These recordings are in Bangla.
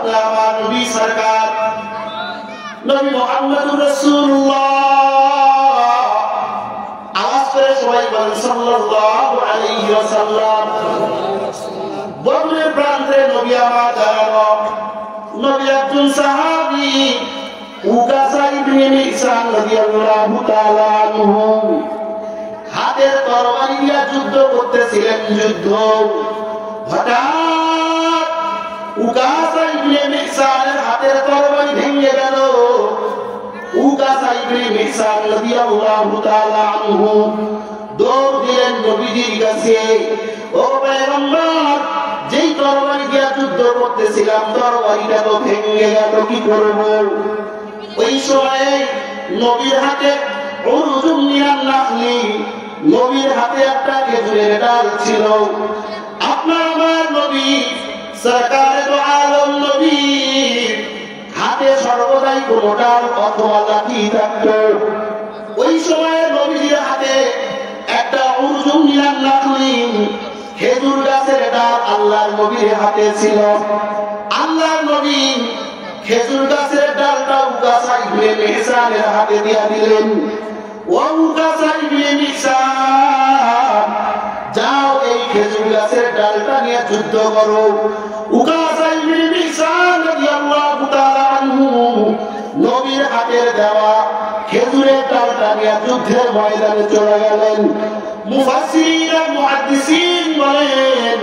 আপনি আমার নবী সরকার নবী মুহাম্মদুর রাসূলুল্লাহ আওয়াজ করে সবাই বলেন সাল্লাল্লাহু আলাইহি ওয়াসাল্লাম। বদরের প্রান্তে নবী আমার দাঁড়ানো, নবী একজন সাহাবী উকাসা ইবনে মিহসান রাদিয়াল্লাহু তাআলা আনহু হাতের তরবারি নিয়ে যুদ্ধ করতেছিলেন। যুদ্ধ হঠাৎ উকাসা ইবনে মিহসানের হাতের তরবারি ভেঙে গেল। উকাসা ইবনে মিহসান রাদিয়াল্লাহু তাআলা আনহু দৌড় দিলেন নবীজির কাছে। ও পয়গম্বর, যেই তরবারি দিয়ে যুদ্ধ করতেছিলাম তরবারিটা তো ভেঙে গেল, কি করব? ওই সময়ে নবীর হাতে উরুজুম মিনান নাখলি, নবীর হাতে একটা খেজুরের ডাল ছিল। আপনার আমার নবী সরকারে তো আলম নবী হাতে সর্বদাই কোনো ডাল অথবা লাঠি থাকত। ওই সময়ে নবীর হাতে একটা উরুজুম মিনান নাখলি খেজুর গাছের ডাল আল্লাহর নবীর হাতে ছিল। আল্লাহর নবী খেজুর গাছের ডালটা উকাসা ইবনে মিহসানের হাতে দিয়ে দিলেন। ও উকাসা ইবনে মিহসান, যাও এই খেজুর গাছের ডালটা নিয়ে যুদ্ধ করো। উকাসা ইবনে মিহসান রাদিয়াল্লাহু তাআলা আনহু নবীর হাতের দেওয়া খেজুরের ডালটা নিয়ে যুদ্ধের ময়দানে চলে গেলেন। মুফাসসির মুহাদ্দিসিন বলেন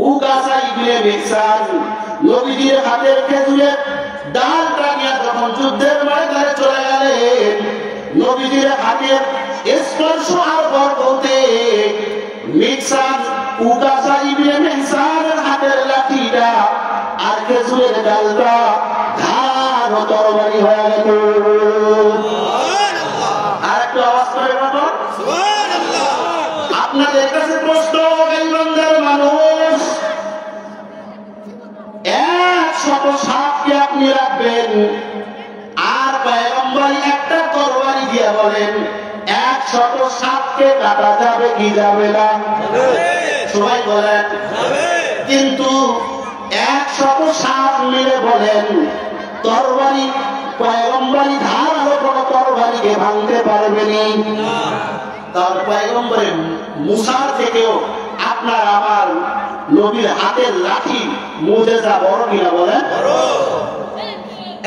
উকাসা ইবনে মিহসান নবীজির হাতের খেজুরের ডালটা নিয়ে যখন যুদ্ধের ময়দানে চলে গেলেন, নবীজির হাতের স্পর্শ আর বরকতে মিহসান উকাসা ইবনে মিহসানের হাতের লাঠিটা আর খেজুরের ডালটা ধার ও তরবারি হয়ে গেল। আর একটু আওয়াজ করে বলুন সুবহানাল্লাহ। আপনাদের কাছে প্রশ্ন, গাইবান্ধার মানুষ, 100 সাপকে আপনি রাখবেন আর পয়গম্বর একটা তরবারি দিয়ে বলেন 100 সাপকে কাটা যাবে কি যাবে না? সবাই বলেন কিন্তু 100 সাপ মিলে বলেন তরবারি পয়গম্বরী ধারালো কোনো তরবারিকে ভাঙতে পারবেনি। তার পয়গম্বরের মুসার থেকেও আপনার আমার নবীর হাতের লাঠি মুজেজা বড় কিনা বলেন?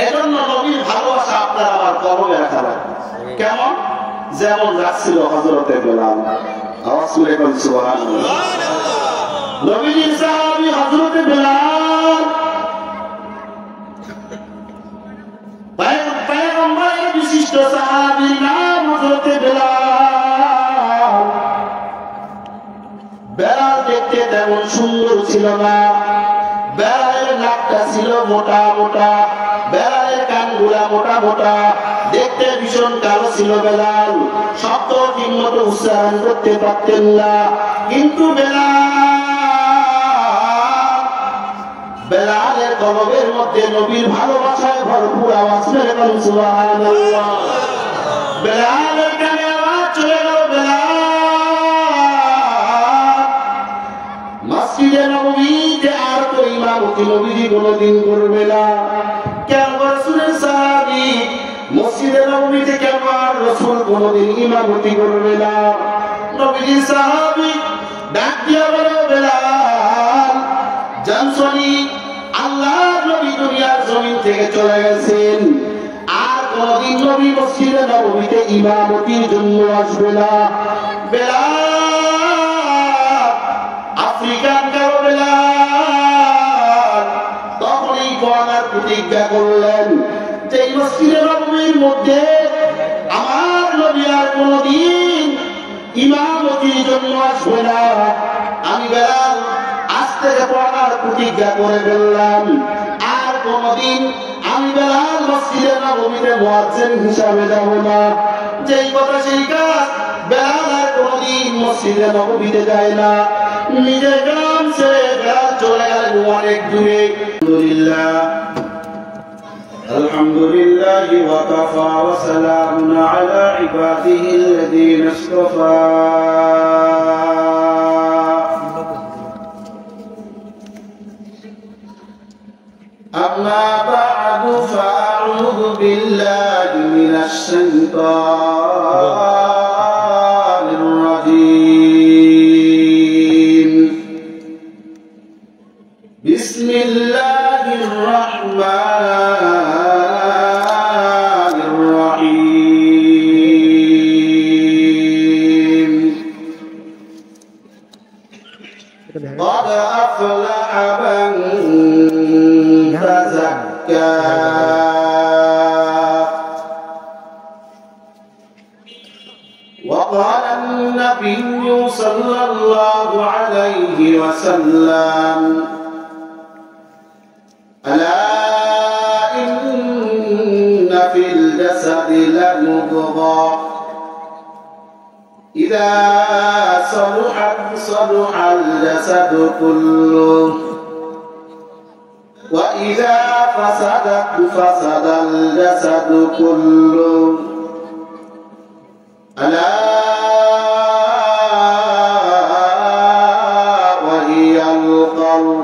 এজন্য নবীর ভালোবাসা আপনার আমার কলমে রাখা লাগবে। কেমন? যেমন যাচ্ছিল হযরতে বেলাল। আওয়াজ করে বলুন সুবহানাল্লাহ। নবীর সাহাবী হযরতে বেলাল পয়গম্বরের বিশিষ্ট সাহাবীর নাম হযরতে বেলাল। বেলাল দেখতে তেমন সুন্দর ছিল না, বেলালের নাকটা ছিল মোটা মোটা, বেলালের কানগুলা মোটা মোটা, দেখতে ভীষণ কালো ছিল বেলাল। শব্দ ঠিকমতো উচ্চারণ করতে পারতেন না, কিন্তু বেলালের কলবের মধ্যে নবীর ভালোবাসায় ভরপুর। আওয়াজ করে বলুন সুবহানাল্লাহ। বেলালের কানে আওয়াজ চলে গেল, বেলাল মসজিদে নববীতে আর তো ইমামতি নবীজি কোনদিন করবে না। কেন? রাসূলের সাহাবী মসজিদে নববীতে কেন আর রাসূল কোনদিন ইমামতি করবে না? নবীজি সাহাবী ডাক দিয়া বলে, বেলাল জানসনি আল্লাহর নবী দুনিয়ার জমিন থেকে চলে গেছেন, আর কোনদিন নবী মসজিদে নববীতে ইমামতির জন্য আসবে না। বেলাল আফ্রিকান কারো বেলাল তখন এই কোরআনের প্রতিজ্ঞা করলেন যে এই মসজিদে নববীর মধ্যে আমার নবী আর কোনদিন ইমামতির জন্য আসবে না। আমি বেলাল আজ থেকে কোরআনের প্রতিজ্ঞা করে ফেললাম, আর কোনদিন আমি বেলাল মসজিদে নববীতে মুয়াজ্জিন হিসাবে যাব না। যেই কথা সেই কাজ। বেলাল আর কোনদিন মসজিদে নববীতে যায় না, নিজের গ্রাম ছেড়ে বেলাল চলে গেলেন অনেক দূরে। আলহামদুলিল্লাহি ওয়া কাফা ওয়া সালামুন আলা ইবাদিহিল্লাযীনা ইসতাফা। أما بعد فأعوذ بالله من الشيطان الرجيم. بسم الله الرحمن الرحيم. قد أفلح من تزكى وقال النبي صلى الله عليه وسلم ألا إن في الجسد لمضغة إذا صلحت صلح الجسد كله وإذا فسدت فسد الجسد كله ألا وهي القلب.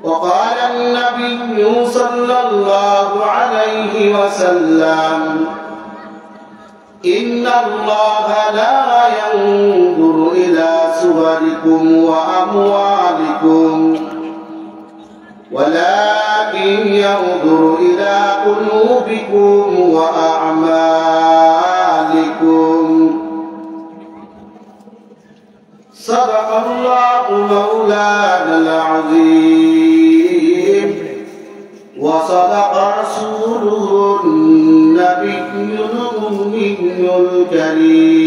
وقال النبي صلى الله عليه وسلم إن الله لا ينظر إلى صوركم وأموالكم ولكن ينظر إلى قلوبكم وأعمالكم. صدق الله مولانا العظيم وصدق رسوله النبي الأمي الكريم.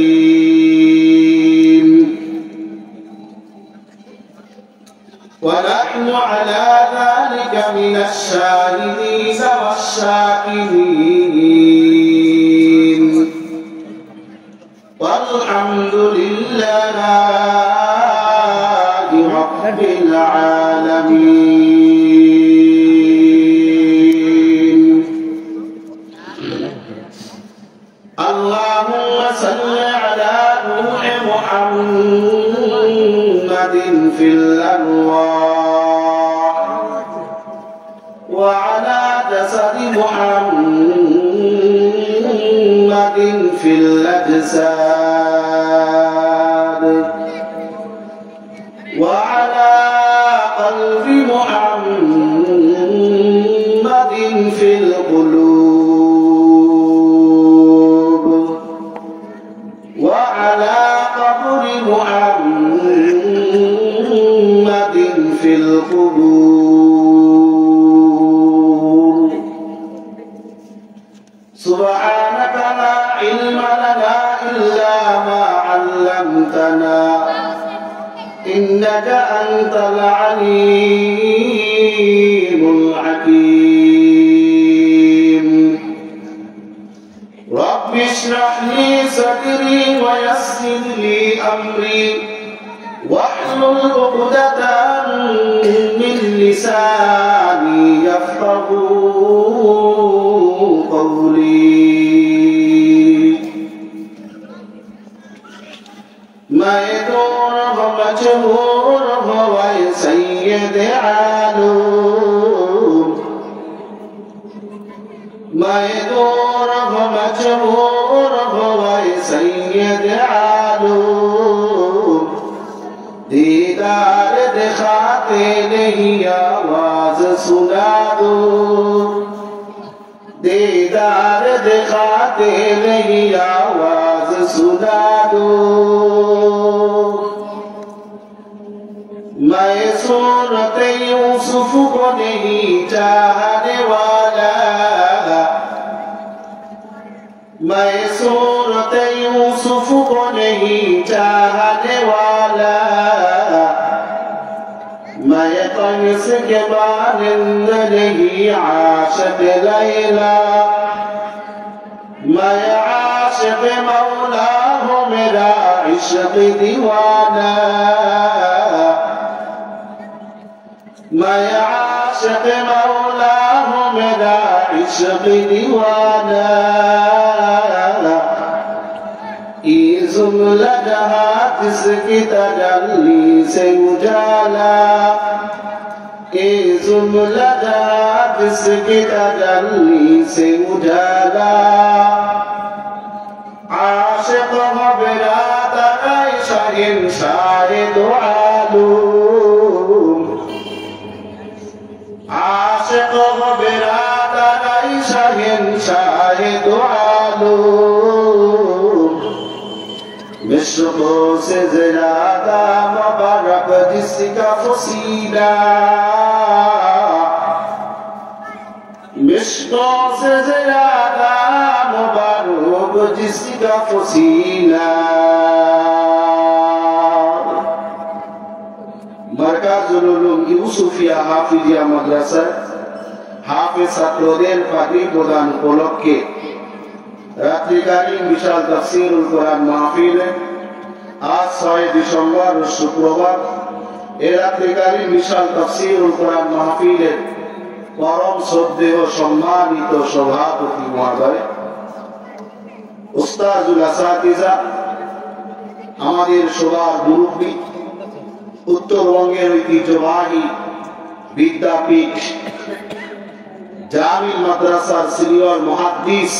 ونحن على ذلك من الشاهدين والشاكرين والحمد لله رب العالمين. اللهم صل على روح محمد في الأرواح وعلى جسد محمد في الأجساد وعلى قلب محمد في القلوب وعلى قبر محمد في القبور. سبحانك لا علم لنا إلا ما علمتنا إنك أنت العليم الحكيم. رب اشرح لي صدري ويسر لي أمري واحلل عقدة من لساني يفقهوا قولي. मैं तो मजबूर हो सैयद आलम मैं तो मजबूर हो सैयद आलम दीदार दिखाते नहीं आवाज सुना दो दीदार दिखाते नहीं आवाज सुना दो। मैं सूरत यूसुफ को नहीं चाहने वाला मैं सूरत यूसुफ को नहीं चाहने वाला मैं कनीस के मानंद नहीं आशिक लैला मैं आशिक मौला हूँ मेरा इश्क दीवाना मैं आशिक मौला हूँ मेरा इश्क दीवाना। जुमला जहाँ जिसकी तजल्ली से उजाला जुमला जात जिसकी तजल्ली से उजाला आशिक हो बिरादर शहंशाह दो आलम आशिक हो बिरादर शहंशाह दो आलम मिश्कों से ज़्यादा मुबारक जिसका फसीला मिश्कों से ज़्यादा मुबारक जिसका फसीला मरकाजुल उलूम यूसुफिया हाफिजिया मदरसा हाफिज ছাত্রদের পাগড়ি প্রদান উপলক্ষে রাত্রিকালীন বিশাল তাফসীরুল কোরআন মাহফিলে আজ 6 ডিসেম্বর শুক্রবার এই রাত্রিকালীন বিশাল তাফসীরুল কোরআন মাহফিলের পরম শ্রদ্ধেয় সম্মানিত সভাপতি মহোদয় উস্তাদুল আসাতিজা আমাদের সবার মুরব্বী উত্তরবঙ্গের ঐতিহ্যবাহী বিদ্যাপীঠ জামিল মাদ্রাসার সিনিয়র মুহাদ্দিস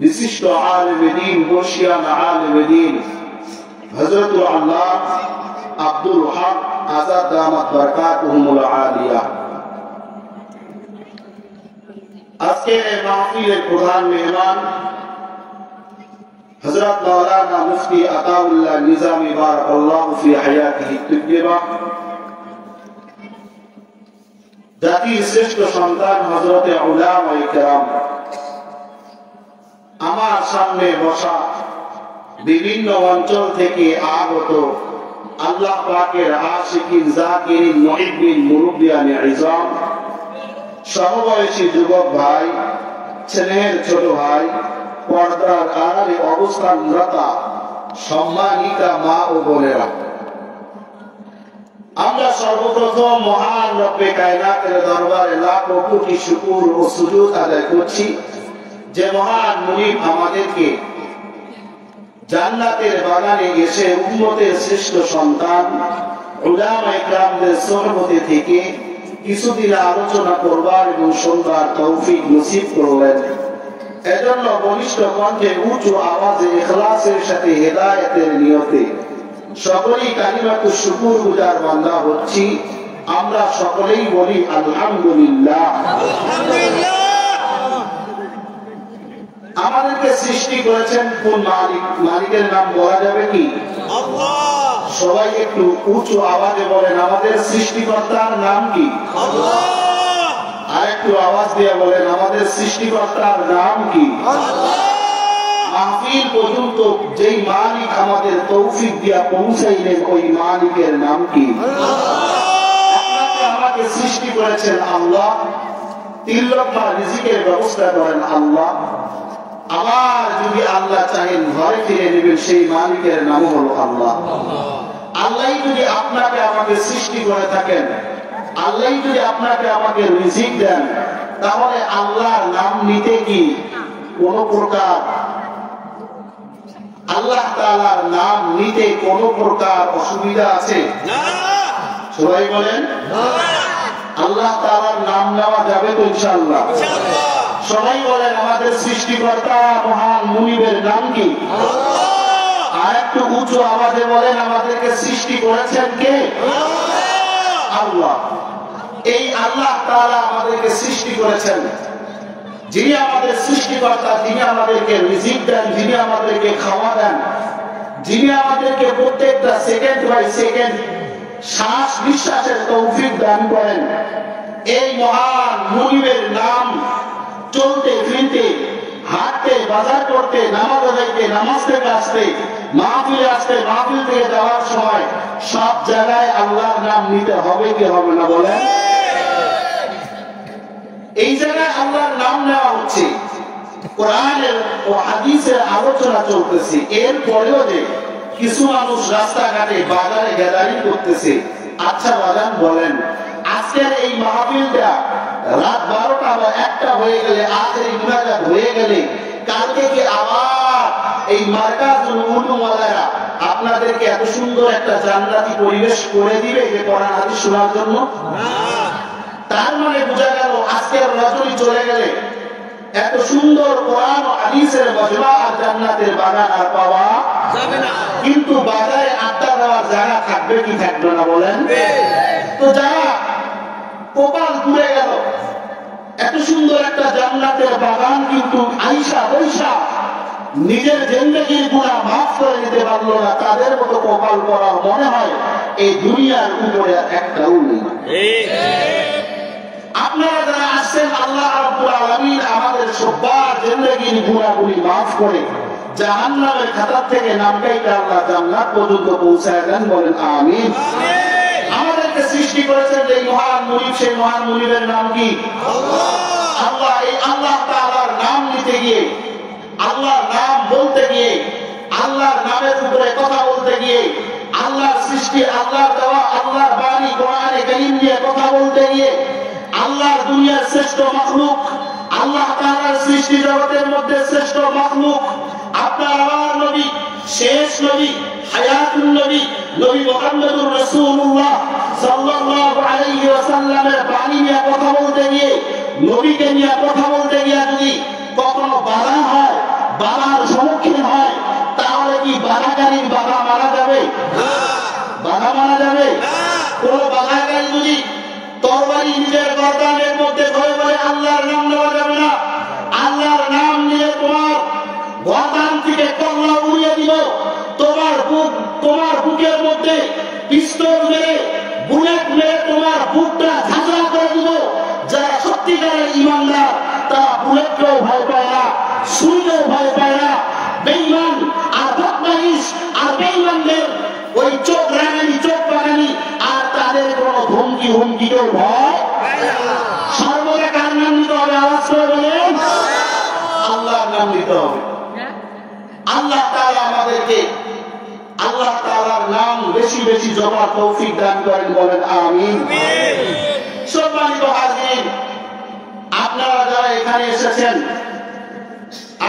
विशिष्ट आलिम दीन बर्शियान आलिम दीन हजरतुल अल्लाह अब्दुल हक आजाद दामत बरकातुहुमुल आलिया आज के महफिल प्रधान मेहमान हजरत मौलाना मुफ्ती अताउल्लाह निजामी बारकाल्लाहु फी हयातिही तय्यिबा জাতির শ্রেষ্ঠ সন্তান হযরতে উলামায়ে কেরাম আমার সামনে বসা বিভিন্ন অঞ্চল থেকে আগত আল্লাহ পাকের আশিকিন জাকিরিন মুহিব্বিন মুরব্বিয়ানে ইজাম সমবয়সী যুবক ভাই ছেলের ছোট ভাই পর্দার আড়ালে অবস্থানরত সম্মানিতা মা ও বোনেরা আমরা সর্বপ্রথম মহান রব্বে কায়নাতের দরবারে লাখ কোটি শুকর ও সুজুদ আদায় করছি যে মহান মুনিব আমাদেরকে জান্নাতের বাগানে এসে উম্মতের শ্রেষ্ঠ সন্তান উলামায়ে কেরামদের সোহবতে থেকে কিছুদিন আলোচনা করবার এবং শুনবার তৌফিক নসিব করলেন এজন্য বলিষ্ঠ কণ্ঠে উঁচু আওয়াজে ইখলাসের সাথে হেদায়েতের নিয়তে সকলেই কালিমাতুশ শুকর গুজার বান্দা হচ্ছি আমরা সকলেই বলি আলহামদুলিল্লাহ আলহামদুলিল্লাহ আমাদেরকে সৃষ্টি করেছেন কোন মালিক মালিকের নাম বলা যাবে কি আল্লাহ সবাই একটু উঁচু আওয়াজে বলেন আমাদের সৃষ্টিকর্তার নাম কি আল্লাহ আরেকটু আওয়াজ দিয়ে বলেন আমাদের সৃষ্টিকর্তার নাম কি আল্লাহ মাহফিল পর্যন্ত যেই মালিক আমাদের তৌফিক দিয়া পৌঁছাইলেন ওই মালিকের নাম কি আল্লাহ আপনাকে আমাকে সৃষ্টি করেছেন আল্লাহ তিন লোকমা রিজিকের ব্যবস্থা করেন আল্লাহ আবার যদি আল্লাহ চাহেন ঘরে ফিরে নেবেন সেই মালিকের নাম হলো আল্লাহ আল্লাহ যদি আপনাকে আমাকে সৃষ্টি করে থাকেন আল্লাহ যদি আপনাকে আমাকে রিজিক দেন তাহলে আল্লাহর নাম নিতে কি কোন প্রকার আল্লাহ তাআলার নাম নিতে কোন প্রকার অসুবিধা আছে না সবাই বলেন না আল্লাহ তাআলার নাম নেওয়া যাবে তো ইনশাআল্লাহ ইনশাআল্লাহ সবাই বলেন আমাদের সৃষ্টিকর্তা মহান মুনিবের নাম কি আল্লাহ আর একটু উঁচু আওয়াজে বলেন আমাদেরকে সৃষ্টি করেছেন কে আল্লাহ আল্লাহ এই আল্লাহ তাআলা আমাদেরকে সৃষ্টি করেছেন যিনি আমাদের সৃষ্টিকর্তা যিনি আমাদেরকে রিজিক দেন যিনি আমাদেরকে খাওয়া দেন যিনি আমাদেরকে প্রত্যেকটা সেকেন্ড বাই সেকেন্ড শ্বাস নিঃশ্বাসের তৌফিক দান করেন এই মহান মুনিবের নাম চলতে ফিরতে হাঁটতে বাজার করতে নামাজ আদাইতে নামাজ থেকে আসতে মাহফিলে আসতে মাহফিল থেকে যাওয়ার সময় সব জায়গায় আল্লাহর নাম নিতে হবে কি হবে না বলেন এই জায়গায় আল্লাহর নাম নেওয়া হচ্ছে কোরআনের ও হাদিসের আলোচনা চলতেছে এরপরেও যে কিছু মানুষ রাস্তাঘাটে বাজারে গ্যাদারিং করতেছে আচ্ছা বাজান বলেন আজকের এই মাহফিলটা রাত 12টা বা 1টা হয়ে গেলে আখেরি মুনাজাত হয়ে গেলে কালকে কি আবার এই মারকাজুল উলুম ওয়ালারা আপনাদেরকে এত সুন্দর একটা জান্নাতি পরিবেশ করে দিবে যে কোরআন হাদিস শোনার জন্য না তার মানে বোঝা গেল আজকের রজনী চলে গেলে এত সুন্দর কোরআন ও হাদিসের মজমা আর জান্নাতের বাগান আর পাওয়া যাবে না। কিন্তু বাজারে আড্ডা দেওয়ার জায়গা থাকবে কি থাকবে না বলেন? তো যারা কপাল পুড়ে গেল এত সুন্দর একটা জান্নাতের বাগান কিন্তু আইসা বৈশা নিজের জিন্দেগির গুনাহ মাফ করে দিতে পারলো না, তাদের মতো কপাল পড়া মনে হয় এই দুনিয়ার উপরে একটাও নেই। আপনারা যারা আসছেন, আল্লাহ রাব্বুল আলামিন আমাদের সবার জিন্দেগির গুনাহগুলি মাফ করে জাহান্নামের খাতা থেকে নাম কাইটা আল্লাহ জান্নাত পর্যন্ত পৌঁছায় দেন, বলেন আমিন। আমাদেরকে সৃষ্টি করেছেন এই মহান মুনিব, সেই মহান মুনিবের নাম কি? আল্লাহ। এই আল্লাহ তাআলার নাম নিতে গিয়ে, আল্লাহর নাম বলতে গিয়ে, আল্লাহর নামের উপরে কথা বলতে গিয়ে, আল্লাহর সৃষ্টি, আল্লাহর দেওয়া, আল্লাহর বাণী কোরআনে কারীম নিয়ে কথা বলতে গিয়ে, আল্লাহর দুনিয়ার শ্রেষ্ঠ মাখলুক, আল্লাহ তাআলার সৃষ্টি জগতের মধ্যে শ্রেষ্ঠ মাখলুক, আপনার আমার নবী, শেষ নবী, হায়াতুন নবী, নবী মুহাম্মদুর রাসূলুল্লাহ সাল্লাল্লাহু আলাইহি ওয়াসাল্লামের বাণী নিয়ে কথা বলতে গিয়ে, নবীকে নিয়ে কথা বলতে গিয়ে যদি কখনো বাধা হয়, বাধার সম্মুখীন হয়, তাহলে কি বাধাকারীর বাধা মানা যাবে? বাধা মানা যাবে? কোন বাধাকারী যদি তরবারি নিজের গর্দানের মধ্যে ধরে বলে আল্লাহর নাম নেওয়া যাবে না, আল্লাহর নাম নিয়ে তোমার গর্দান থেকে কল্লা উড়িয়ে দিব, তোমার বুকের মধ্যে পিস্তল মেরে, বুলেট মেরে তোমার বুকটা ঝাঁঝরা করে দিব। যারা সত্যিকারের ঈমানদার তারা বুলেটকেও ভয় পায় না, ছুরিকেও ভয় পায় না। বেঈমান আর বদমাইশ আর বেঈমানদের ওই চোখ রাঙানি, চোখ বাগানি আর তাদের কোনো ধমকি হুমকিকেও ভয় সর্বদা কার নাম নিতে হবে? আওয়াজ করে বলেন, আল্লাহর নাম নিতে হবে। আল্লাহ তাআলা আমাদেরকে আল্লাহ তাআলার নাম বেশি বেশি জপার তৌফিক দান করেন, বলেন আমিন। সম্মানিত হাজির, আপনারা যারা এখানে এসেছেন,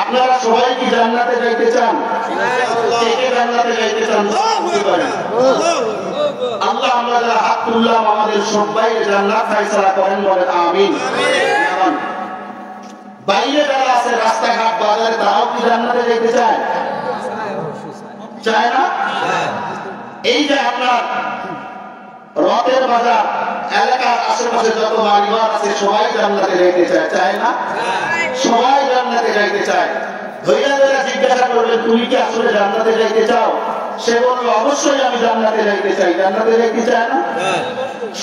আপনারা সবাই কি জান্নাতে যাইতে চান? কে কে জান্নাতে যাইতে চান? আল্লাহ, আমরা যারা হাত তুললাম আমাদের সবাই জান্নাত ফয়সালা করেন, বলেন আমিন। বাইরে যারা আছে রাস্তাঘাট বাজারে, তারাও কি জান্নাতে যাইতে চায়? চায় না? এই যে আপনার রথের বাজার এলাকার আশেপাশে যত বাড়িঘর আছে সবাই জান্নাতে যাইতে চায়, চায় না? সবাই জান্নাতে যাইতে চায়। ধৈর্য ধরে জিজ্ঞাসা করবেন, তুমি কি আসলে জান্নাতে যাইতে চাও? সে বলবে, অবশ্যই আমি জান্নাতে যাইতে চাই। জান্নাতে যাইতে চায় না?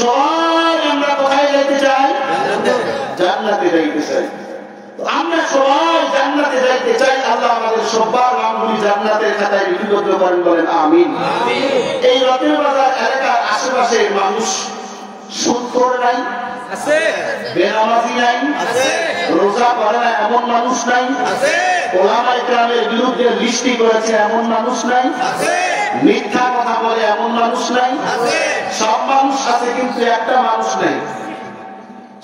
সবাই আমরা কোথায় যাইতে চাই? জান্নাতে যাইতে চাই। আমরা সবাই জান্নাতে যাইতে চাই। আল্লাহ আমাদের সবার নামগুলি জান্নাতের খাতায় লিপিবদ্ধ করেন, বলেন আমিন। এই রথের বাজার এলাকার আশেপাশে মানুষ সুদখোর নাই, বেনামাজি নাই, রোজা করে না এমন মানুষ নাই, ওলামায়ে কেরামের বিরুদ্ধে লিস্টি করেছে এমন মানুষ নাই, মিথ্যা কথা বলে এমন মানুষ নাই। সব মানুষ আছে, কিন্তু একটা মানুষ নাই,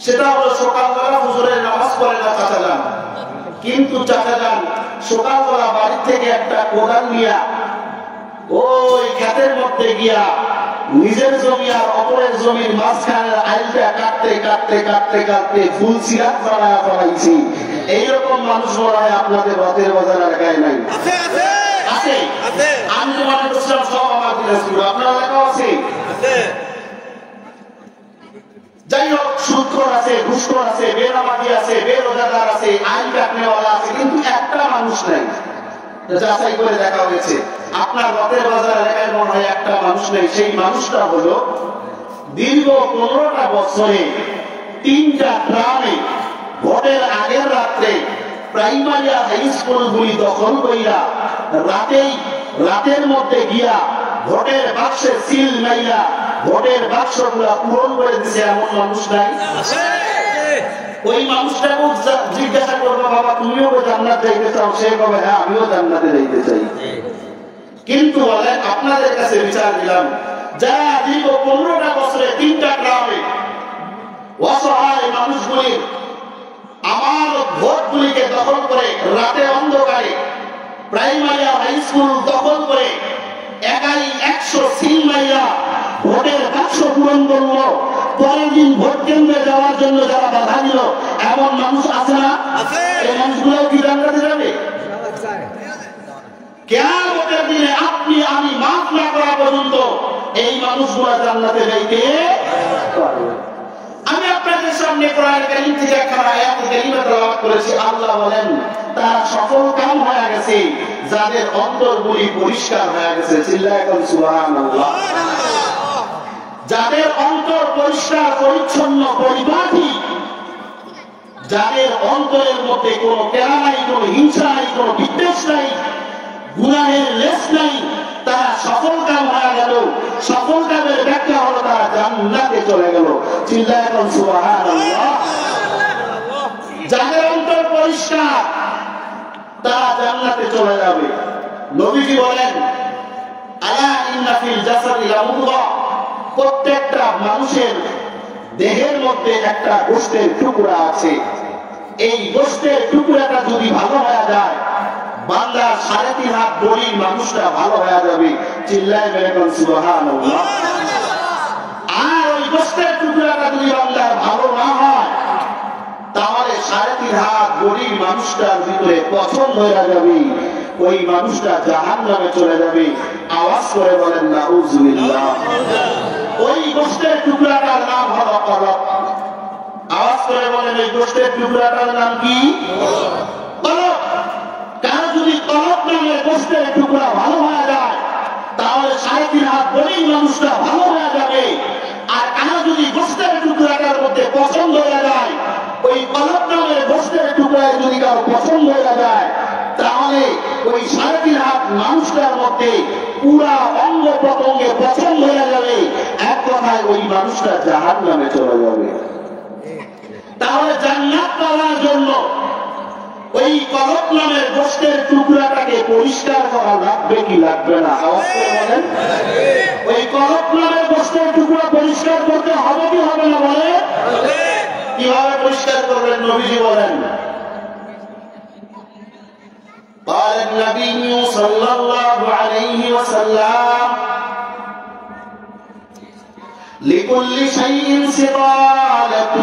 সেটা হলো সকালবেলা হুজুরের নামাজ পড়ে না চাচা যান, কিন্তু চাচা যান সকালবেলা বাড়ি থেকে একটা কোদাল নিয়ে ওই ক্ষেতের মধ্যে গিয়া নিজের জমি আর অপরের জমির মাঝখানের আইলটা কাটতে কাটতে কাটতে কাটতে ফুল সিরাত বানায় ফেলাইছি। এইরকম মানুষ মনে হয় আপনাদের রথের বাজার এলাকায় নাই? আছে। আমি তো মনে করছিলাম সব আমার দিনাজপুর, আপনার এলাকাও আছে। যাই হোক, সুদখোর আছে, ঘুষখোর আছে, বেনামাজি আছে, বেরোজাদার আছে, আইন কাটনেওয়ালা আছে, কিন্তু একটা মানুষ নাই। যাচাই করে দেখা হয়েছে আপনার রথের বাজার এলাকায় মনে হয় একটা মানুষ নেই। সেই মানুষটা হলো দীর্ঘ 15টা বছরে 3টা গ্রামে ভোটের আগের রাত্রে প্রাইমারি আর হাই স্কুলগুলি দখল কইরা রাতের মধ্যে গিয়া ভোটের বাক্সে সিল মাইরা ভোটের বাক্সগুলা পূরণ করে দিছে এমন মানুষ নাই? ওই মানুষটাকে জিজ্ঞাসা করবো, বাবা তুমিও জান্নাত যাইতে চাও? সে বলে, হ্যাঁ আমিও জান্নাতে যাইতে চাই। কিন্তু বলেন, আপনাদের কাছে বিচার দিলাম, যারা দীর্ঘ 15টা বছরে 3টা গ্রামে অসহায় মানুষগুলি আমার ভোটগুলিকে দখল করে রাতে অন্ধকারে প্রাইমারি আর হাই স্কুল দখল করে একাই 100 সিল মাইরা ভোটের বাক্স পূরণ করলো, পরের দিন ভোট কেন্দ্রে যাওয়ার জন্য যারা বাধা দিল, এমন মানুষ আছে না? এই মানুষগুলো কি জান্নাতে যাবে? কিয়ামতের দিনে আপনি আমি মাফ না করা পর্যন্ত এই মানুষগুলো জান্নাতে যাইতে পারবে। আমি আপনাদের সামনে কোরআন কারীম থেকে একটা আয়াত কারীমা তেলাওয়াত করেছি। আল্লাহ বলেন, তারা সফল কাম হয়ে গেছে যাদের অন্তরগুলি পরিষ্কার হয়ে গেছে। চিল্লায়ে বলেন সুবহানাল্লাহ। যাদের অন্তর পরিষ্কার পরিচ্ছন্ন পরিপাটি, যাদের অন্তরের মধ্যে কোনো কেড়া নাই, কোনো হিংসা নাই, কোনো বিদ্বেষ নাই, গুনাহের লেশ নাই, তারা সফল কাম হয়ে গেল। সফল কামের ব্যাখ্যা হলো তারা জান্নাতে চলে গেল। চিল্লায়ে বলেন সুবহানাল্লাহ। যাদের অন্তর পরিষ্কার তারা জান্নাতে চলে যাবে। নবীজি বলেন, আলা ইন্না ফিল জাসাদি লামুদগা, প্রত্যেকটা মানুষের দেহের মধ্যে একটা গোশতের টুকরা আছে। এই গোশতের টুকরাটা যদি ভালো হয়ে যায়, বান্দার 3.5 হাত বড়ির মানুষটা ভালো হয়ে যাবে। চিল্লায়ে বলেন সুবহানাল্লাহ। আর ওই গোশতের টুকরাটা যদি বান্দার ভালো না হয়, তাহলে 3.5 হাত বড়ির মানুষটার ভিতরে পছন্দ হয়ে যাবে, ওই মানুষটা জাহান্নামে চলে যাবে। আওয়াজ করে বলেন নাউজুবিল্লাহ। ওই গোশতের টুকরাটার নাম হলো কলব। আওয়াজ করে বলেন, এই গোশতের টুকরাটার নাম কি? কলব। কারো যদি কলব নামের গোশতের টুকরা ভালো হয়ে যায়, তাহলে 3.5 হাত বড়ির মানুষটা ভালো হয়ে যাবে। আর কারো যদি গোশতের টুকরাটার মধ্যে পছন্দ হয়ে যায়, ওই কলব নামের গোশতের টুকরায় যদি কারো পছন্দ হয়ে যায়, তাহলে ওই 3.5 হাত মানুষটার মধ্যে পুরা অঙ্গ প্রত্যঙ্গে পছন্দ হয়ে যাবে। এক কথায় ওই মানুষটা জাহান্নামে চলে যাবে। তাহলে জান্নাত পাওয়ার জন্য ওই কলব নামের গোশতের টুকরাটাকে পরিষ্কার করা লাগবে কি লাগবে না? আওয়াজ করে বলেন। ওই কলব নামের গোশতের টুকরা পরিষ্কার করতে হবে কি হবে না? বলে কিভাবে পরিষ্কার করবেন? নবীজি বলেন, قال النبي صلى الله عليه وسلم لكل شيء سقالة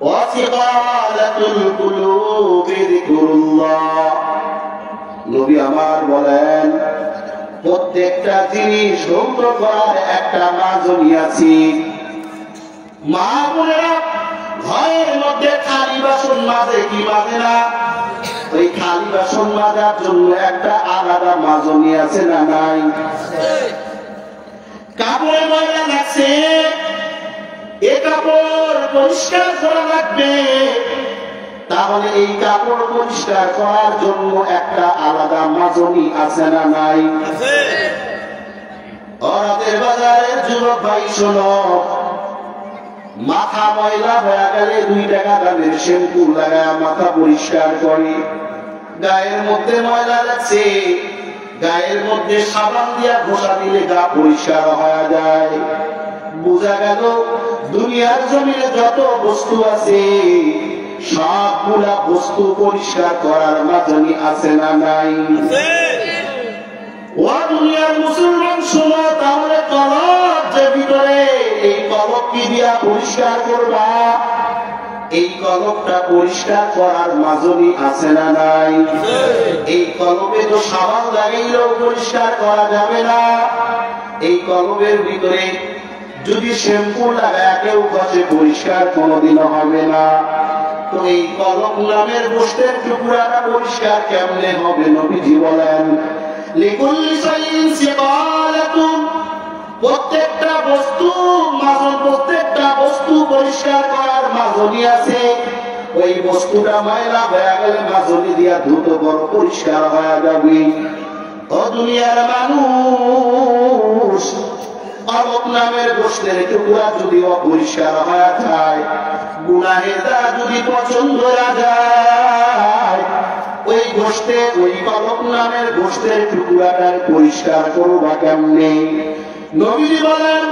وسقالة القلوب ذكر الله। নবী আমার বলেন, প্রত্যেকটা জিনিস ধ্বংস করার একটা মাজনি আছে। মা বোনেরা, ঘরের মধ্যে খালি বাসন মাজে কি মাজে না? ওই খালি বাসন মাজার জন্য একটা আলাদা মাজনি আছে না নাই? কাপড়ে ময়লা লাগছে, এ কাপড় পরিষ্কার করা লাগবে, তাহলে এই কাপড় পরিষ্কার করার জন্য একটা আলাদা মাজনি আছে না নাই? ওরাদের বাজারের যুবক ভাই শোনো, মাথা ময়লা হয়ে গেলে 2 টাকা দামের শ্যাম্পু লাগায় মাথা পরিষ্কার করে। গায়ের মধ্যে ময়লা লাগছে, গায়ের মধ্যে সাবান দিয়া ঘষা দিলে গা পরিষ্কার হয়ে যায়। বোঝা গেল দুনিয়ার জমিনে যত বস্তু আছে, সবগুলা বস্তু পরিষ্কার করার মাজনি আছে না নাই? ও দুনিয়ার মুসলমান শোনো, তাহলে কলব যে ভিতরে, এই কলব কি দিয়া পরিষ্কার করবা? এই কলবটা পরিষ্কার করার মাজনি আছে না নাই? এই কলবে তো সাবান লাগাইলেও পরিষ্কার করা যাবে না। এই কলবের ভিতরে যদি শ্যাম্পু লাগায় কেউ কাছে পরিষ্কার কোনোদিনও হবে না। তো এই কলব নামের গোশতের টুকরাটা পরিষ্কার কেমনে হবে? নবীজি বলেন, লিকুল্লি শাইইন সিকালাতুন, প্রত্যেকটা বস্তু মাজন, প্রত্যেকটা বস্তু পরিষ্কার করার মাজনি আছে। ওই বস্তুটা ময়লা হয়ে গেলে মাজনি দিয়া দ্রুত বড় পরিষ্কার হয়ে যাবে। ও দুনিয়ার মানুষ, কলব নামের গোশতের টুকরা যদি অপরিষ্কার হয়ে যায়, গুনাহের দ্বারা যদি পছন্দ হয়ে যায়, ওই গোশতে, ওই কলব নামের গোশতের টুকরাটার পরিষ্কার করবা কেমনে? নবীজি বলেন,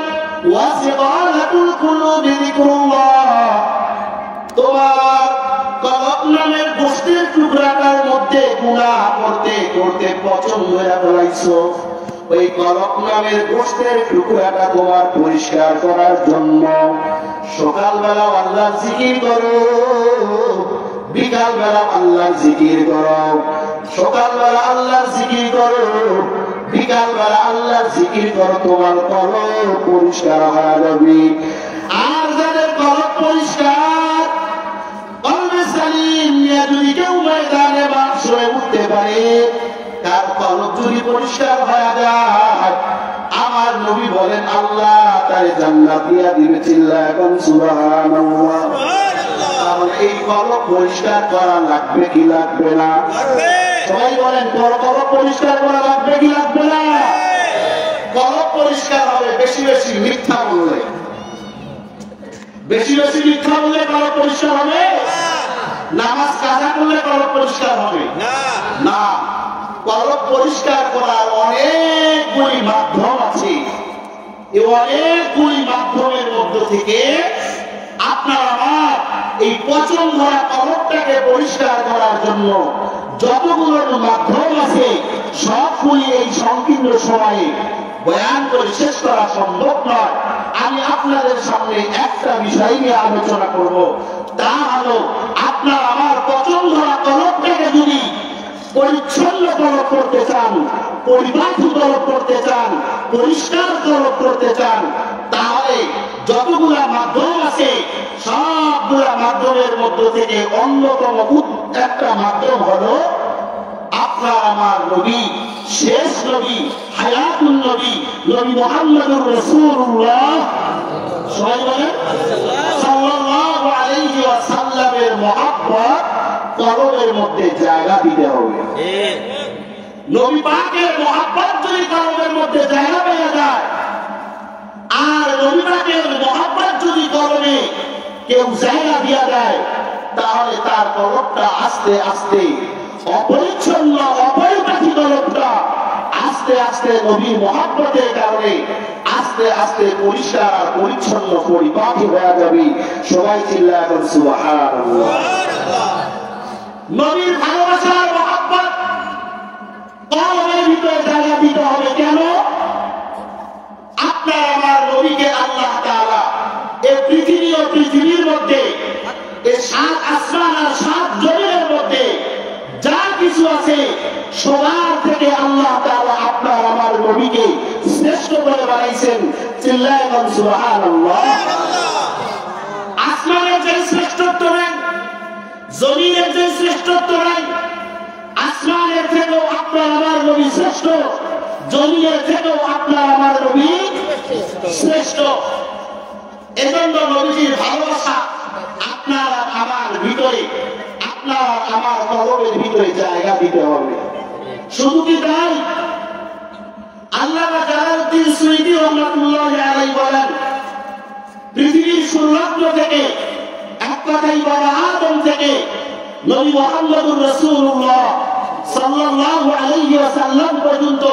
ওয়াসিকালাতুল কুলুবি যিকরুল্লাহ, তোমার কলব নামের গোশতের টুকরাটার মধ্যে গুনাহ করতে করতে পছন্দ হয়ে ফেলাইছো, ওই কলব নামের গোশতের টুকরাটা তোমার পরিষ্কার করার জন্য সকালবেলা আল্লাহর জিকির করো, বিকালবেলা আল্লাহর জিকির করো। সকালবেলা আল্লাহর জিকির করো, বিকালবেলা আল্লাহর জিকির করো, তোমার কলব পরিষ্কার হয়ে যাবে। আর যাদের কলব পরিষ্কার, কলবে সালিম নিয়ে যদি কেউ ময়দানে বাসরে উঠতে পারে, তার কলব যদি পরিষ্কার হয়ে যায়, আমার নবী বলেন আল্লাহ তারে জান্নাত দিয়া দিবে। চিল্লায় এখন সুবহানাল্লাহ। তাহলে এই কলব পরিষ্কার করা লাগবে কি লাগবে না? সবাই বলেন কলব পরিষ্কার করা লাগবে কি লাগবে না? কলব পরিষ্কার হবে বেশি বেশি মিথ্যা বললে। বেশি বেশি মিথ্যা বললে কলব পরিষ্কার হবে? নামাজ কাজা করলে কলব পরিষ্কার হবে না। কলব পরিষ্কার করার অনেকগুলি মাধ্যম আছে। এই অনেকগুলি মাধ্যমের মধ্য থেকে আপনার আমার এই পচন ধরা কলবটাকে পরিষ্কার করার জন্য যতগুলো মাধ্যম আছে সবগুলি এই সংকীর্ণ সময়ে বয়ান করে শেষ করা সম্ভব নয়। আমি আপনাদের সামনে একটা বিষয় নিয়ে আলোচনা করব, তা হলো আপনার আমার পচন ধরা কলবটাকে যদি পরিচ্ছন্ন তলব করতে চান, পরিপাটি তলব করতে চান, পরিষ্কার তলব করতে চান, তাহলে যতগুলা মাধ্যম আছে সবগুলা মাধ্যমের মধ্য থেকে অন্যতম একটা মাধ্যম হলো আপনার আমার নবী, শেষ নবী, হায়াতুন নবী, নবী মুহাম্মদুর রাসূলুল্লাহ সাল্লাল্লাহু আলাইহি ওয়াসাল্লামের মহব্বত কলবের মধ্যে জায়গা দিতে হবে। নবী পাকের মহব্বত যদি কলবের মধ্যে জায়গা পেয়ে যায়, আর নবী পাকের মহব্বত যদি কলবে কেউ জায়গা দিয়ে দেয়, তাহলে তার কলবটা আস্তে আস্তে অপরিচ্ছন্ন অপরিপাটি কলবটা আস্তে আস্তে নবীর মহব্বতের কারণে আস্তে আস্তে পরিষ্কার আর পরিচ্ছন্ন পরিপাটি হয়ে যাবে। সবাই চিল্লায় এখন সুবহানাল্লাহ। নবীর ভালোবাসার মহব্বত কলবের ভিতরে জায়গা দিতে হবে। কেন? আপনার আমার নবীকে আল্লাহ তাআলা এই পৃথিবী ও পৃথিবীর মধ্যে এই 7 আসমান আর 7 জমিনের মধ্যে যা কিছু আছে সবার থেকে আল্লাহ তাআলা আপনার আমার নবীকে শ্রেষ্ঠ করে বানাইছেন। চিল্লায় এখন সুবহানাল্লাহ। আসমানের যে শ্রেষ্ঠত্ব নাই, জমিনের যে শ্রেষ্ঠত্ব নাই, আসমানের থেকেও আপনার আমার নবী শ্রেষ্ঠ, জমিনের থেকেও আপনার আমার নবী শ্রেষ্ঠ। এজন্য নবীর ভালোবাসা আপনার আমার ভিতরে, আপনার আমার কলবের ভিতরে জায়গা দিতে হবে। শুধু কি তাই? আল্লামা জালালউদ্দিন সুয়ুতী রাহমাতুল্লাহি আলাইহি বলেন, পৃথিবীর শুরুলগ্ন থেকে এক কথাই বাবা আদম থেকে নবী মুহাম্মদুর রাসূলুল্লাহ সাল্লাল্লাহু আলাইহি ওয়াসাল্লাম পর্যন্ত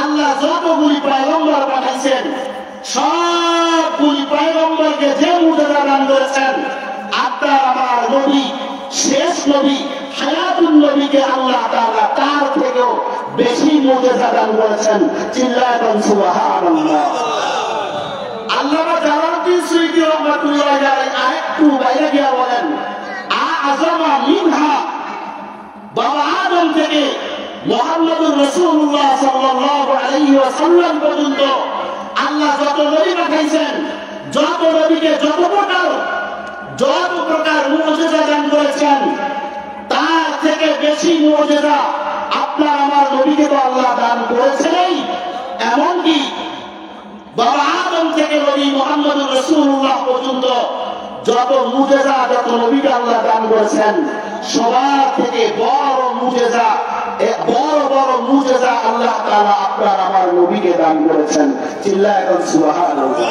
আল্লাহ যতগুলি পয়গম্বর পাঠাইছেন, সবগুলি পয়গম্বরকে যে মুজিজা দান করেছেন, আপনার আমার নবী, শেষ নবী, হায়াতুন নবীকে আল্লাহ তাআলা তার থেকেও বেশি মুজিজা দান করেছেন। চিল্লায় বলেন সুবহানাল্লাহ। আল্লামা জালালউদ্দিন সুয়ুতী রাহমাতুল্লাহি আলাইহি আরেকটু বাইরে গিয়ে বলেন, আযমা মিনহা, বাবা আদম থেকে মুহাম্মদুর রাসূলুল্লাহ সাল্লাল্লাহু আলাইহি ওয়াসাল্লাম পর্যন্ত আল্লাহ যত নবী পাঠাইছেন, যত নবীকে যত প্রকার মুজিজা দান করেছেন, তার থেকে বেশি মুজিজা আপনার আমার নবীকে তো আল্লাহ দান করেছেনই। এমনকি বাবা আদম থেকে নবী মুহাম্মদুর রাসূলুল্লাহ পর্যন্ত যত মুজিজা, যত নবীকে আল্লাহ দান করেছেন, সবার থেকে বড় মুজিজা, বড় বড় মুজিজা আল্লাহ তাআলা আপনার আমার নবীকে দান করেছেন। চিল্লায় এখন সুবহানাল্লাহ।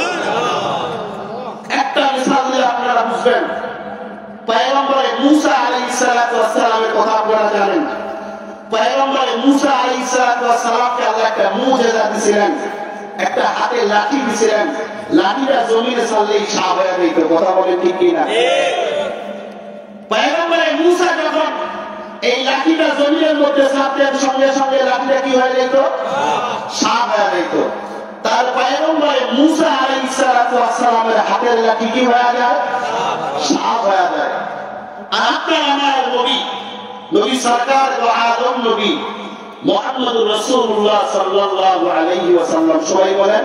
একটা মিসাল দিয়ে আপনারা বুঝবেন। পয়গম্বর মুসা আলাইহিস সালাতু ওয়াস সালামের কথা আপনারা জানেন। পয়গম্বর মুসা আলাইহিস সালাতু ওয়াস সালামকে আল্লাহ একটা মুজিজা দিয়েছিলেন, একটা হাতে লাঠি দিয়েছিলেন। লাঠিটা জমিনে চাললেই সাপ হয়ে যেত। কথা বলে ঠিক কিনা? পয়গম্বর মুসা যখন এই লাঠিটা জমিনের মধ্যে ছাড়তেন, সঙ্গে সঙ্গে লাঠিটা কি হয়ে যেত? সাপ হয়ে যেত। তার পয়গম্বর মুসা আলাইহিস সালামের হাতের লাঠি কি হয়ে যায়? সাপ হয়ে যায়। আর আপনার আমার নবী, নবী সরকার ও আদম নবী মুহাম্মদুর রাসূলুল্লাহ সাল্লাল্লাহু আলাইহি ওয়াসাল্লাম, সবাই বলেন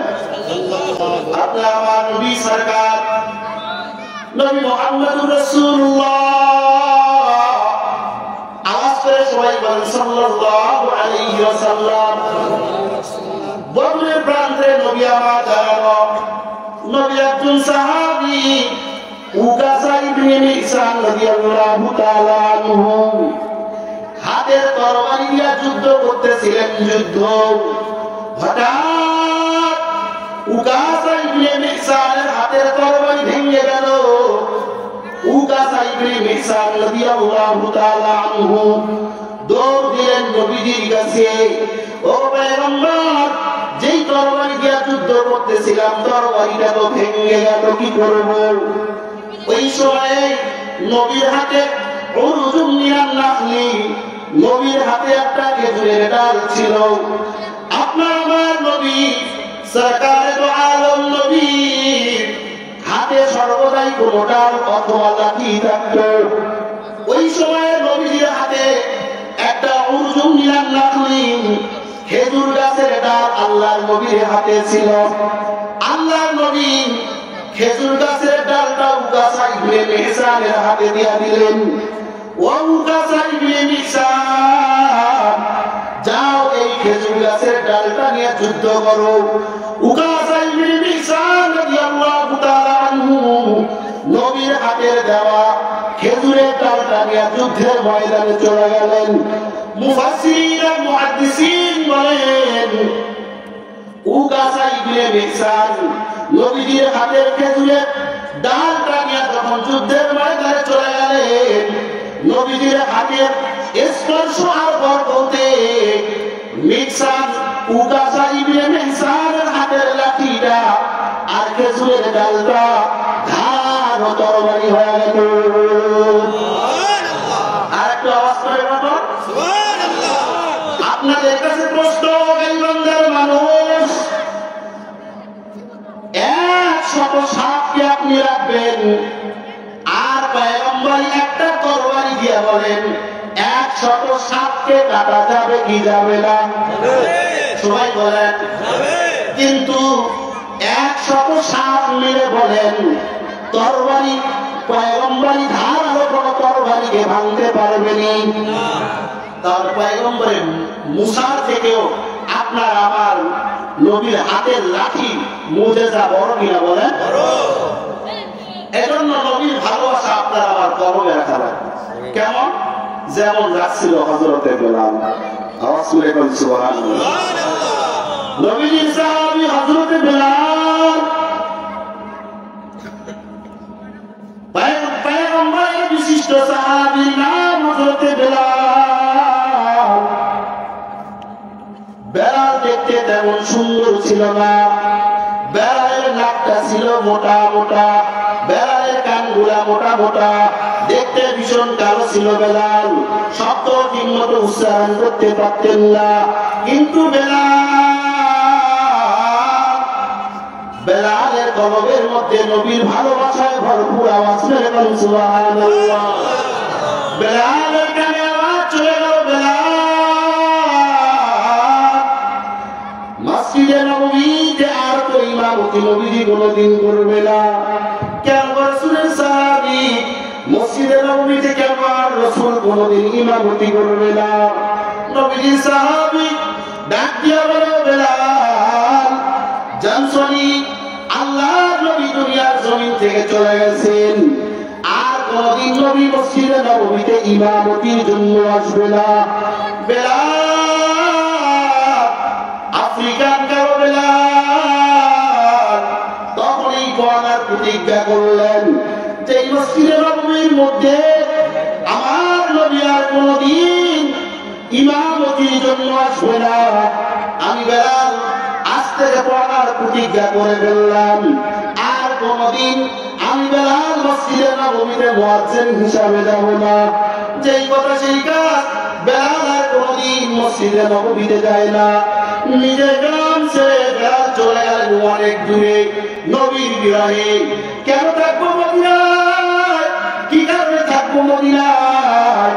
আপনার আমার নবী সরকার নবী মুহাম্মদুর রাসূলুল্লাহ, আওয়াজ করে সবাই বলেন সাল্লাল্লাহু আলাইহি ওয়াসাল্লাম। বদরের প্রান্তে নবী আমার দাঁড়ানো, নবী একজন সাহাবী উকাসা ইবনে মিহসান রাদিয়াল্লাহু তাআলা আনহু হাতের তরবারি দিয়ে যুদ্ধ করতেছিলেন। যুদ্ধ হঠাৎ উকাসা ইবনে মিহসানের হাতের তরবারি ভেঙে গেল। উকাসা ইবনে মিহসান রাদিয়াল্লাহু তাআলা আনহু দৌড় দিলেন নবীজির কাছে, ও পয়গম্বর, যেই তরবারি দিয়ে যুদ্ধ করতেছিলাম তরবারিটা তো ভেঙে গেল, কি করব? ওই সময়ে নবীর হাতে উরজুম মিনান নাখলি, নবীর হাতে একটা খেজুরের ডাল ছিল। আপনার আমার নবী সরকারে দো আলম নবী হাতে সর্বদাই কোনো ডাল অথবা লাঠি থাকতো। ওই সময়ে নবীর হাতে একটা উরজুম মিনান নাখলি, খেজুর গাছের ডাল আল্লাহর নবীর হাতে ছিল। আল্লাহর নবী খেজুর গাছের ডালটা উকাসা ইবনে মিহসানের হাতে দিয়া দিলেন। ও উকাসা ইবনে মিহসান, যাও এই খেজুর গাছের ডালটা নিয়ে যুদ্ধ করো। উকাসা ইবনে মিহসান রাদিয়াল্লাহু তাআলা আনহু নবীর হাতের দেওয়া খেজুরের ডালটা নিয়ে যুদ্ধের ময়দানে চলে গেলেন। মুফাসসিরিন আর মুহাদ্দিসিন বলেন উকাসা ইবনে মিহসান নবীজির হাতের খেজুরের ডালটা নিয়ে যখন যুদ্ধের ময়দানে চলে গেলেন, নবীজির হাতের স্পর্শ আর বরকতে মিহসান উকাসা ইবনে মিহসানের হাতের লাঠিটা আর খেজুরের ডালটা ধার ও তরবারি হয়ে গেল। আর একটু আওয়াজ করে বলো সুবহানাল্লাহ। আপনাদের কাছে প্রশ্ন, গাইবান্ধার মানুষ, 100 সাপকে আপনি রাখবেন আর পয়গম্বর একটা তরবারি দিয়ে বলেন 100 সাপকে কাটা যাবে কি যাবে না? সবাই বলেন কিন্তু 100 সাপ মিলে বলেন তরবারি পয়গম্বরী ধারালো কোনো তরবারিকে ভাঙতে পারবেনি। তার পয়গম্বরের মুসার থেকেও আপনার আমার নবীর হাতের লাঠি মুজেজা বড় কিনা বলেন? এজন্য নবীর ভালোবাসা আপনার আমার কলমে রাখা লাগবে। কেমন? যেমন রাখছিল হযরতে বেলাল। আওয়াজ করে বলুন সুবহানাল্লাহ। নবীর সাহাবী হযরতে বেলাল পয়গম্বরের বিশিষ্ট সাহাবীর নাম হযরতে বেলাল। বেলাল দেখতে তেমন সুন্দর ছিল না, বেলালের নাকটা ছিল মোটা মোটা, বেলালের কানগুলা মোটা মোটা, দেখতে ভীষণ কালো ছিল বেলাল। শব্দ ঠিকমতো উচ্চারণ করতে পারতেন না, কিন্তু বেলালের কলবের মধ্যে নবীর ভালোবাসায় ভরপুর আওয়াজ মেরে বলুন সুবহানাল্লাহ। বেলালের কানে আওয়াজ চলে গেল, বেলাল মসজিদে নববীতে আর তো ইমামতি নবীজি কোনদিন করবে না। কেন? রাসূলের সাহাবী মসজিদে নববীতে কেন আর রাসূল কোনদিন ইমামতি করবে না? নবীজি সাহাবী ডাক দিয়া বলে, বেলাল জানসনি আল্লাহর নবী দুনিয়ার জমিন থেকে চলে গেছেন, আর কোনদিন নবী মসজিদে নববীতে ইমামতির জন্য আসবে না। বেলাল আফ্রিকান কারো বেলাল তখন এই কোরআনের প্রতিজ্ঞা করলেন যে এই মসজিদে নববীর মধ্যে আমার নবী আর কোনদিন ইমামতির জন্য আসবে না। আমি বেলাল আজ থেকে কোরআনের প্রতিজ্ঞা করে ফেললাম আর কোনদিন আমি বেলাল মসজিদে নববীতে মুয়াজ্জিন হিসাবে যাব না। যেই কথা সেই কাজ। বেলাল আর কোনদিন মসজিদে নববীতে যায় না। নিজের গ্রাম ছেড়ে বেলাল চলে গেলেন অনেক দূরে নবীর বিরহে। কেন থাকবো মদিনায়? কি কারণে থাকবো মদিনায়?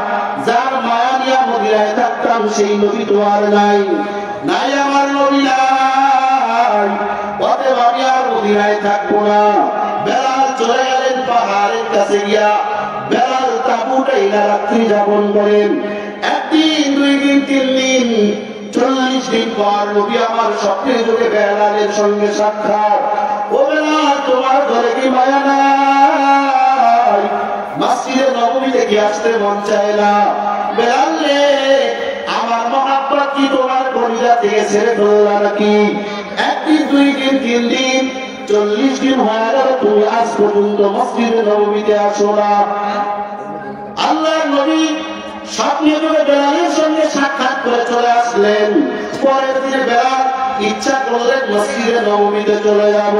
যার মায়া নিয়ে মদিনায় থাকতাম সেই নবী তো আর নাই। নাই আমার নবী নাই, অতএব আমি আর মদিনায় থাকবো না। বেলাল চলে গেলেন পাহাড়ের কাছে গিয়া বেলাল তাঁবুটাই না রাত্রি যাপন করেন। একদিন, 2 দিন, 3 দিন, 40 দিন পর নবী আমার স্বপ্নে যোগে বেলালের সঙ্গে সাক্ষাৎ। ও বেলাল, তোমার ঘরে কি মায়া নাই? মসজিদে নববীতে কি আসতে মন চায় না? বেলাল রে, আমার মহাব্বত কি তোমার কলিজা থেকে ছেড়ে ফেললা নাকি? 1 দিন, 2 দিন, 3 দিন, 40 দিন হয়ে গেল, তুমি আজ পর্যন্ত মসজিদে নববীতে আসো না। আল্লাহর নবী স্বপ্নে যোগে বেলালের সঙ্গে সাক্ষাৎ করে চলে আসলেন। পরের দিনে বেলাল ইচ্ছা করলেন মসজিদে নববীতে চলে যাব।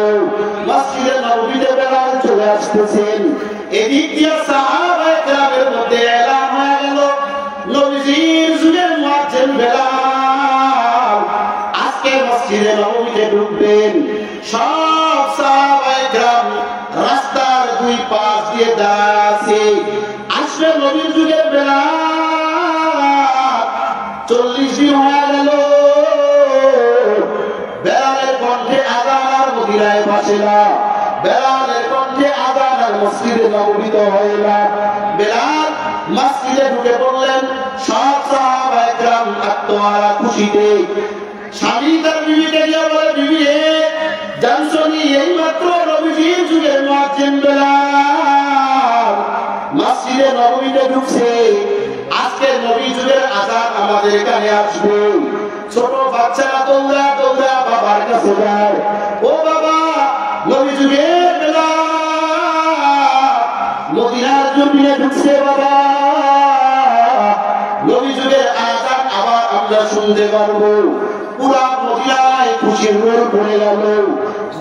মসজিদে নববীতে বেলাল চলে আসতেছেন। এদিক দিয়ে সাহাবায়ে কেরামের মধ্যে এলান হয়ে গেল, নবীজির যুগের মুয়াজ্জিন বেলাল আজকে মসজিদে নববীতে ঢুকবেন। সব সাহাবায়ে কেরাম রাস্তার 2 পাশ দিয়ে দাঁড়ায় আছে। আসলে নবীর যুগের বেলাল 40 দিন হয়ে গেল, বেলালের কণ্ঠে আযান আর মদিনায় ভাসে না। বেলালের কণ্ঠে আযান আর মসজিদে নববীতে হয় না। বেলাল মসজিদে ঢুকে পড়লেন। সব সাহাবায়ে কেরাম আত্মহারা খুশিতে। স্বামী তার বিবিকে গিয়ে বলে, বিবি রে, জানছো নি এইমাত্র নবীজির যুগের মুয়াজ্জিন বেলাল মসজিদে নববীতে ঢুকছে। আজকে নবী যুগের আযান আমাদের এখানে আসবে। ছোট বাচ্চারা দৌড়া দৌড়া বাবার কাছে যায়, ও বাবা, নবী যুগের বেলাল মদিনার জমিনে ঢুকছে বাবা। নবী যুগের আযান আবার আমরা শুনতে পারবো। পুরা মদিনায় খুশির রোল পড়ে গেল।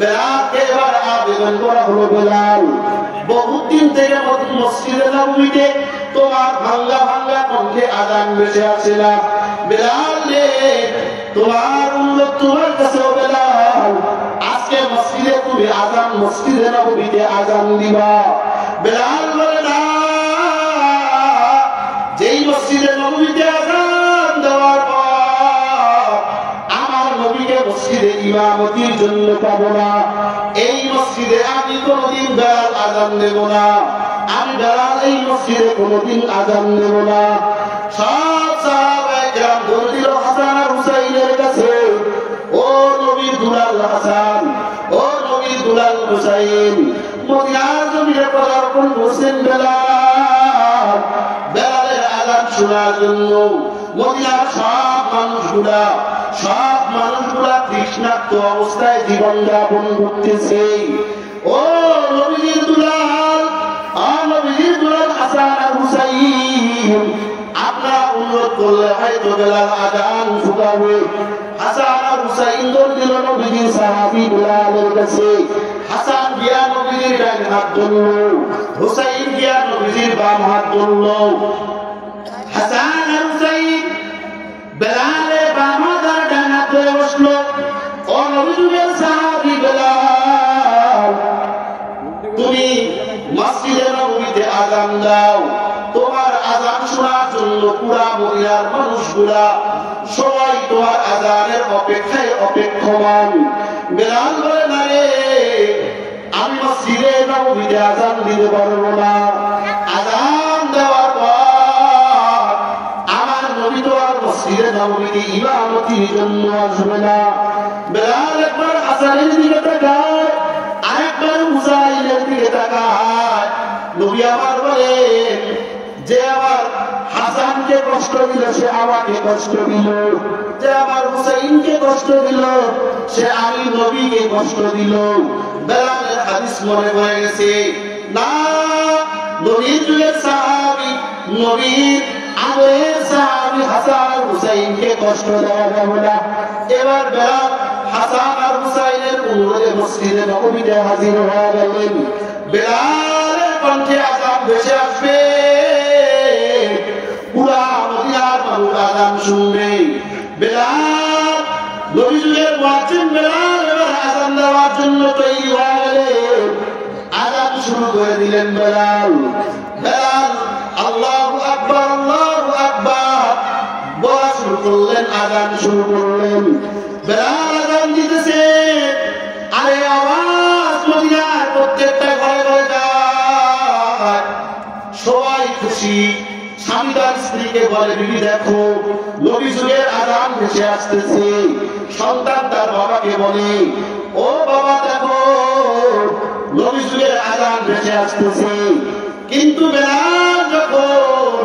বেলালকে এবার আবেদন করা হলো, বেলাল, বহুত দিন থেকে মসজিদে নববীতে তোমার ভাঙ্গা ভাঙ্গা কণ্ঠে আযান ভেসে আসে না। বেলাল রে, তোমার অনুরোধ তোমার কাছে, বেলাল, আজকে মসজিদে তুমি আযান, মসজিদে নববীতে আযান দিবা। বেলাল বলে, না, যেই মসজিদে নববীতে আযান দেওয়ার পর আমার নবীকে মসজিদে ইমামতির জন্য পাবো না, এই মসজিদে আমি কোনদিন বেলাল আযান দেব না। আমি বেলাল এই মসজিদে কোনদিন আযান দেব না। সব সাহাবায়ে কেরাম দৌড় দিল হাসান আর হুসাইনের কাছে। ও নবীর দুলাল হাসান, ও নবীর দুলাল হুসাইন, মদিনার জমিনে পদার্পণ করছেন বেলাল। বেলালের আযান শোনার জন্য মদিনার সব মানুষগুলা তৃষ্ণার্ত অবস্থায় জীবন যাপন করতেছে। ও নবীর দুলাল, নবীর দুলাল হাসান আর হুসাইন, আপনারা অনুরোধ করলে হয়তো বেলাল আযান ফুটাবে। হাসান আর হুসাইন দৌড় দিল নবীর সাহাবী বেলালের কাছে। হাসান গিয়া নবীর ডান হাত ধরল, হুসাইন গিয়া নবীর বাম হাত ধরল। হাসান আর হুসাইন বেলালের বাম হাত আর ডান হাত ধরে বসলো। ও নবীর সাহাবী বেলাল, তুমি মসজিদে নববীতে আযান দাও। তোমার আযান শোনার জন্য পুরা মদিনার মানুষগুলা সবাই তোমার আযানের অপেক্ষায় অপেক্ষমান। বেলাল বলে, না রে, আমি মসজিদে নববীতে আযান দিতে পারবো না। আযান দেওয়ার পর আমার নবী তো আর মসজিদে নববীতে ইমামতির জন্য আসবে না। বেলাল একবার হাসানের দিকে তাকায়, আরেকবার হুসাইনের দিকে তাকায়। নবী আমার বলেন, যে আমার হাসানকে কষ্ট দিল সে আমাকে কষ্ট দিল, যে আমার হুসাইনকে কষ্ট দিল সে আমি নবীকে কষ্ট দিল। বেলালের হাদিস মনে হয়ে গেছে, না, নবীর যুগের সাহাবী, নবীর আগের সাহাবী হাসান হুসাইনকে কষ্ট দেওয়া যাবে না। এবার বেলাল হাসান আর হুসাইনের অনুরোধে মসজিদে নববীতে হাজির হয়ে গেলেন। বেলালের কণ্ঠে আযান ভেসে আসবে, পুরা মদিনার মানুষ আযান শুনবে। বেলাল নবী যুগের মুয়াজ্জিন বেলাল এবার আযান দেওয়ার জন্য তৈরি হয়ে গেলেন, আযান শুরু করে দিলেন। বেলাল আল্লাহু আকবার আল্লাহু আকবার বলা শুরু করলেন, আযান শুরু করলেন। বেলাল আযান দিতেছে, আরে আওয়াজ মদিনার প্রত্যেকটা ঘরে ঘরে যায়, সবাই খুশি। স্বামী তার স্ত্রীকে বলে, বিবি দেখো নবী যুগের আযান ভেসে আসতেছে। সন্তান তার বাবাকে বলে, ও বাবা দেখো নবী যুগের আযান ভেসে আসতেছে। কিন্তু বেলাল যখন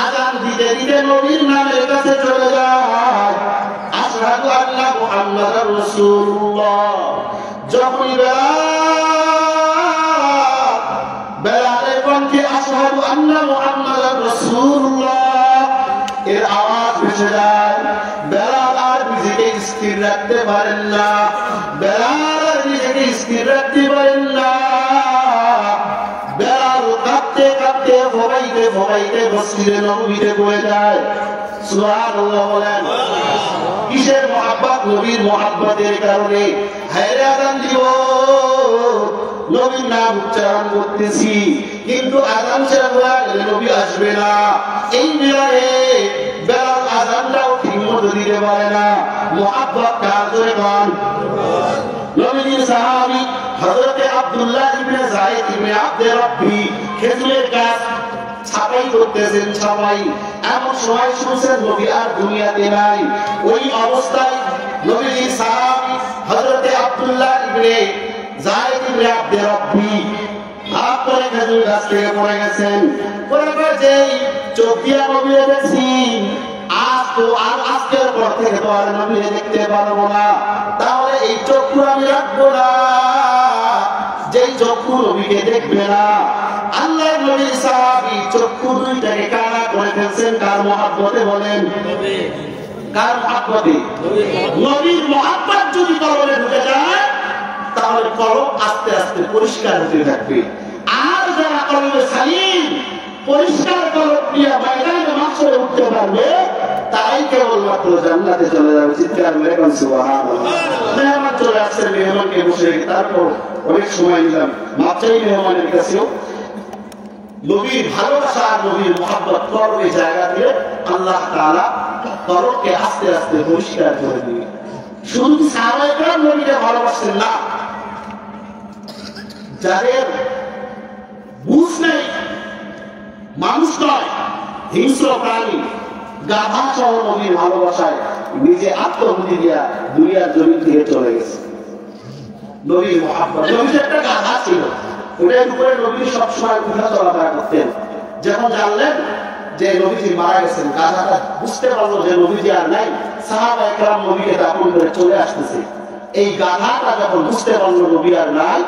আযান দিতে দিতে নবীর নামের কাছে চলে যায়, আশহাদু আন্না মুহাম্মাদার রাসূলুল্লাহ, যখন বেলালের কণ্ঠে আশহাদু আন্না মুহাম্মাদার রাসূলুল্লাহ এর আওয়াজ ভেসে যায়, বেলাল আর নিজেকে স্থির রাখতে পারেন না। বেলাল আর নিজেকে স্থির রাখতে পারেন না। বেলাল কাঁপতে কাঁপতে ভবাইতে ভবাইতে মসজিদে নববীতে পড়ে যায়। সুবহানাল্লাহ বলেন। কিসের মহব্বত? নবীর মহব্বতের কারণে। হায়রে আযান দিব, নবীর নাম উচ্চারণ করতেছি, কিন্তু আযান শেষ হয়ে গেলে নবী আসবে না। এই মিলারে বেলাল আযানটাও ঠিক মতো দিতে পারে না। মহব্বত কার জোরে গান? নবীর সাহাবী হযরত আব্দুল্লাহ ইবনে যায়েদ ইবনে আব্দে রাব্বি খেজুরের গাছ ছাপাই করতেছেন, ছাপাই। এমন সময় শুনছেন নবী আর দুনিয়াতে নাই। ওই অবস্থায় নবীর সাহাবী হযরত আব্দুল্লাহ ইবনে যায়েদ ইবনে আব্দে রাব্বি হাত করে খেজুর গাছ থেকে পড়ে গেছেন। পড়ে গেছে, চোখ দিয়া নবীরে দেখছি, আজকের পর থেকে তো আর নবীরে দেখতে পারবো না। তাহলে এই চক্ষু আমি রাখবো না, যেই চক্ষু নবীকে দেখবে না। আল্লাহর নবী সাহাবী চক্ষু দুইটাকে কানা করে ফেলছেন। কার মহব্বতে বলেন? কার মহব্বতে? নবীর মহব্বত যদি কলবে ঢুকে যায় তাহলে কলব আস্তে আস্তে পরিষ্কার হতে থাকবে। আর যারা কলবে সালিম, পরিষ্কার কলব নিয়ে ময়দানে মাহশরে উঠতে পারবে, তাই কেবলমাত্র জান্নাতে চলে যাবে। চিৎকার মেরে বলুন সুবহানাল্লাহ। মেহমান চলে আসছেন, মেহমানকে বসে রেখে তারপর অনেক সময় নিলাম মাপ চাই মেহমানের কাছেও। নবীর ভালোবাসা আর নবীর মহব্বত কলবে জায়গা দিয়ে আল্লাহ তাআলা কলবকে আস্তে আস্তে পরিষ্কার করে দিবে। শুধু সাহাবায়ে কেরাম নবীকে ভালোবাসেন না, যাদের বুঝ নেই, মানুষ নয়, হিংস্র প্রাণী, গাধা সহ নবীর ভালোবাসায় নিজে আত্মহুতি দিয়া দুনিয়ার জমিন থেকে চলে গেছে। নবীর মহব্বত। নবীর একটা গাধা ছিল, ওটার উপরে নবী সবসময় উঠা চলাফেরা করতেন। যখন জানলেন যে নবীজি মারা গেছেন, গাধাটা বুঝতে পারলো যে নবীজি আর নাই, সাহাবায়ে কেরাম নবীকে দাফন করে চলে আসতেছে। এই গাধাটা যখন বুঝতে পারলো নবী আর নাই,